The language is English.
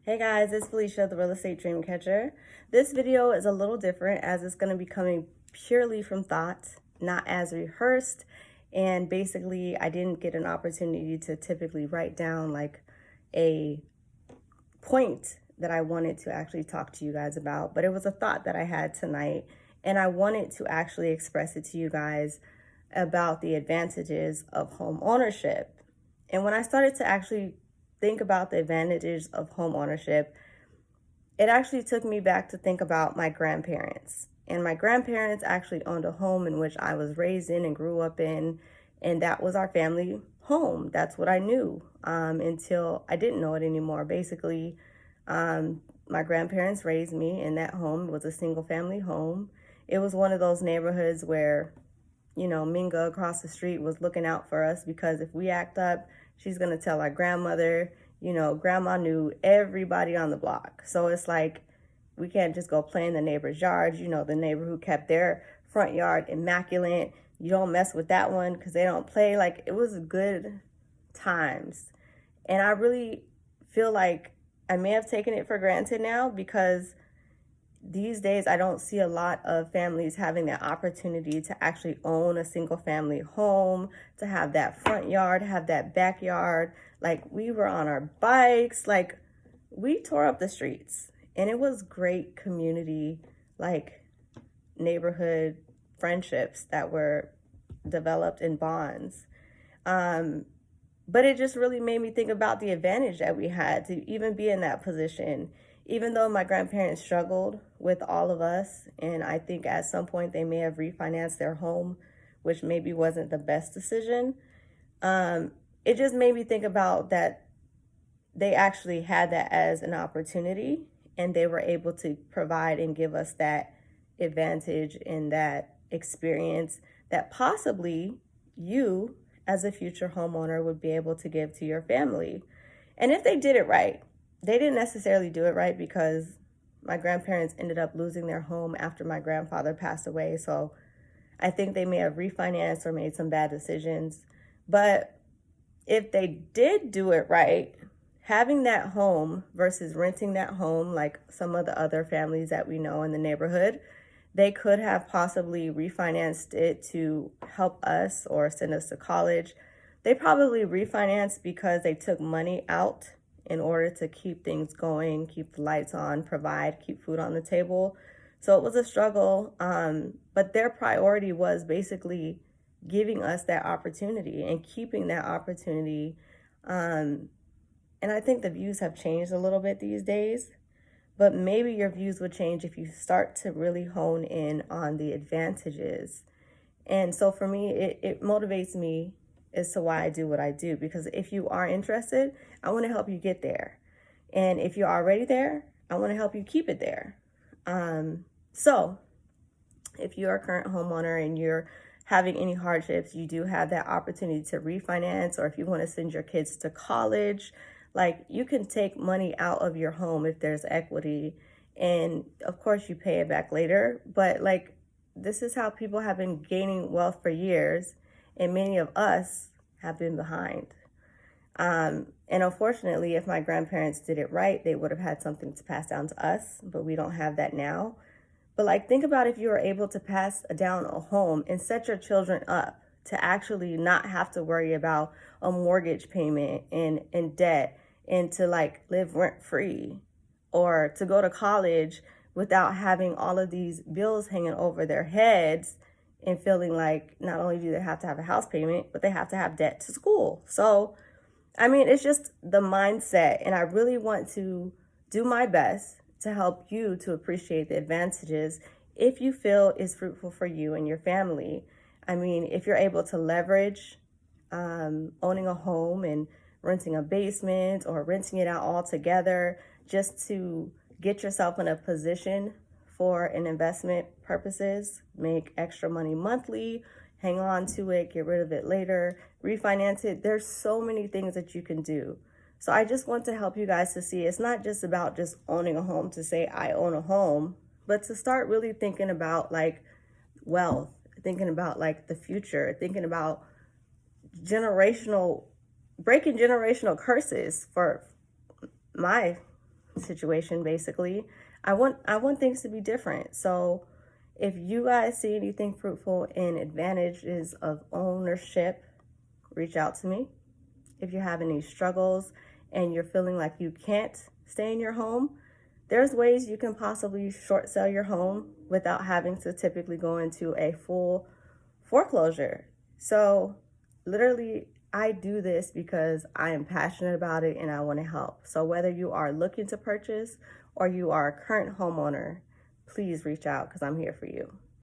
Hey guys, it's Felicia, the Real Estate Dream Catcher. This video is a little different as it's going to be coming purely from thought, not as rehearsed. And basically, I didn't get an opportunity to typically write down like a point that I wanted to actually talk to you guys about, but it was a thought that I had tonight, and I wanted to actually express it to you guys about the advantages of home ownership. And when I started to actually think about the advantages of home ownership, it actually took me back to think about my grandparents. And my grandparents actually owned a home in which I was raised in and grew up in, and that was our family home. That's what I knew until I didn't know it anymore. Basically, my grandparents raised me in that home. It was a single family home. It was one of those neighborhoods where, Minga across the street was looking out for us because if we act up, she's going to tell our grandmother. Grandma knew everybody on the block. So it's like we can't just go play in the neighbor's yard. The neighbor who kept their front yard immaculate. You don't mess with that one because they don't play. Like, it was good times. And I really feel like I may have taken it for granted now because these days I don't see a lot of families having that opportunity to actually own a single family home, to have that front yard, have that backyard. Like, we were on our bikes, like we tore up the streets, and it was great community, like neighborhood friendships that were developed in bonds. But it just really made me think about the advantage that we had to even be in that position. Even though my grandparents struggled with all of us, and I think at some point they may have refinanced their home, which maybe wasn't the best decision, it just made me think about that they actually had that as an opportunity, and they were able to provide and give us that advantage and that experience that possibly you, as a future homeowner, would be able to give to your family. And if they did it right, they didn't necessarily do it right because my grandparents ended up losing their home after my grandfather passed away. So I think they may have refinanced or made some bad decisions. But if they did do it right, having that home versus renting that home, like some of the other families that we know in the neighborhood, they could have possibly refinanced it to help us or send us to college. They probably refinanced because they took money out in order to keep things going, keep the lights on, provide, keep food on the table. So it was a struggle, but their priority was basically giving us that opportunity and keeping that opportunity. And I think the views have changed a little bit these days, but maybe your views would change if you start to really hone in on the advantages. And so for me, it motivates me as to why I do what I do, because if you are interested, I want to help you get there. And if you're already there, I want to help you keep it there. So if you're a current homeowner and you're having any hardships, you do have that opportunity to refinance, or if you want to send your kids to college, like, you can take money out of your home if there's equity, and of course you pay it back later. But like, this is how people have been gaining wealth for years, and many of us have been behind. And unfortunately, if my grandparents did it right, they would have had something to pass down to us, but we don't have that now. But like, think about if you were able to pass down a home and set your children up to actually not have to worry about a mortgage payment and debt, and to like live rent free, or to go to college without having all of these bills hanging over their heads and feeling like not only do they have to have a house payment, but they have to have debt to school. So, I mean, it's just the mindset. And I really want to do my best to help you to appreciate the advantages if you feel is fruitful for you and your family. I mean, if you're able to leverage owning a home and renting a basement or renting it out altogether just to get yourself in a position for an investment purposes, make extra money monthly, hang on to it, get rid of it later, refinance it. There's so many things that you can do. So I just want to help you guys to see it's not just about just owning a home to say I own a home, but to start really thinking about like wealth, thinking about like the future, thinking about breaking generational curses for my situation, basically. I want things to be different. So if you guys see anything fruitful in advantages of ownership, reach out to me. If you're having any struggles and you're feeling like you can't stay in your home, there's ways you can possibly short sell your home without having to typically go into a full foreclosure. So literally, I do this because I am passionate about it and I want to help. So whether you are looking to purchase or you are a current homeowner, please reach out because I'm here for you.